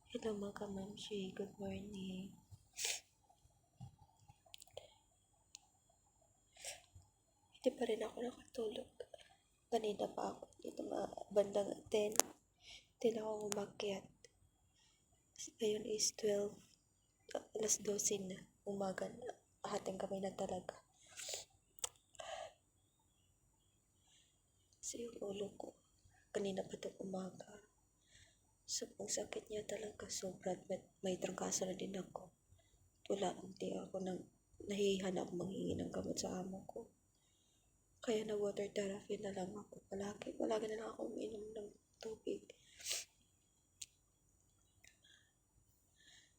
Hello mga Mamshi, good morning. Hindi pa rin ako nakatulog. Kanina pa ako dito bandang 10. Hindi na ako umakyat. Ngayon is 12, alas 12 na umaga na. Hating kami na talaga. Kasi yung ulo ko, kanina pa itong umaga. Sobrang sakit niya talaga. Sobrang may trangkaso na din ako. Hindi ako nahihihan ako manghingi ng gamot sa amo ko. Kaya na water therapy na lang ako. Palagi na lang ako uminom ng tubig.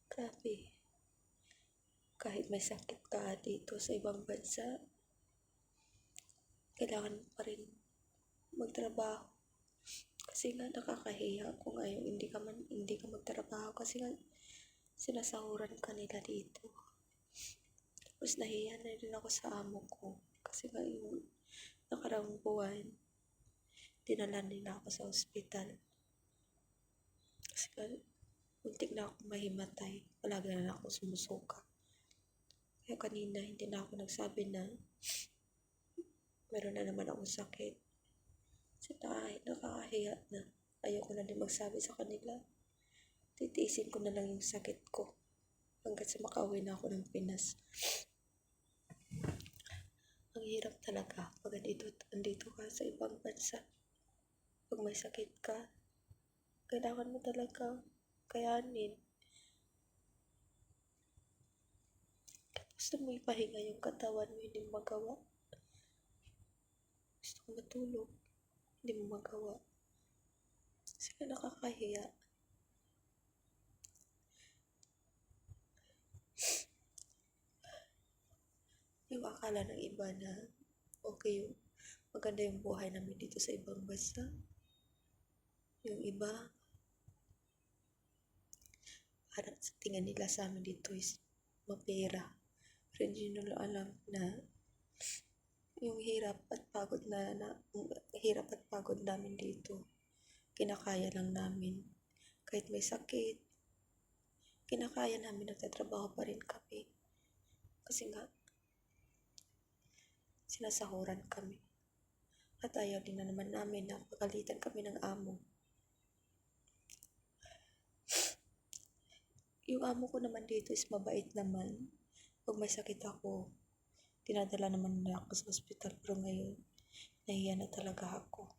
Grabe. Kahit may sakit ka dito sa ibang bansa, kailangan pa rin magtrabaho. Kasi nga nakakahiya kung ngayon hindi ka magtrabaho kasi nga sinasahuran ka nila dito. Tapos nahiya na rin ako sa amo ko kasi nga yung nakarang buwan dinala nila ako sa ospital kasi nga muntik na ako mahimatay, palagi na lang ako sumusuka. Kaya kanina hindi na ako nagsabi na meron na naman akong sakit kasi nakakahiya na. Ayoko na din magsabi sa kanila. Titiisin ko na lang yung sakit ko hanggat sa makauwi na ako ng Pinas. Ang hirap talaga pag andito ka sa ibang bansa. Pag may sakit ka, kailangan mo talaga kayanin. Gusto mo ipahinga yung katawan mo, hindi mo magawa. Gusto ko matulog, hindi mo magawa. Kasi nakakahiya. Yung akala ng iba na okay yung maganda yung buhay namin dito sa ibang bansa. Yung iba, parang sa tingin nila sa amin dito is mapera. Pero hindi nila alam na yung hirap at pagod namin dito, kinakaya lang namin. Kahit may sakit, kinakaya namin, nagtatrabaho pa rin kami. Kasi nga, sinasahuran kami. At ayaw din na naman namin na pagalitan kami ng amo. Yung amo ko naman dito is mabait naman. Pag may sakit ako, dinadala naman nila ako sa ospital. Pero ngayon, nahiya na talaga ako.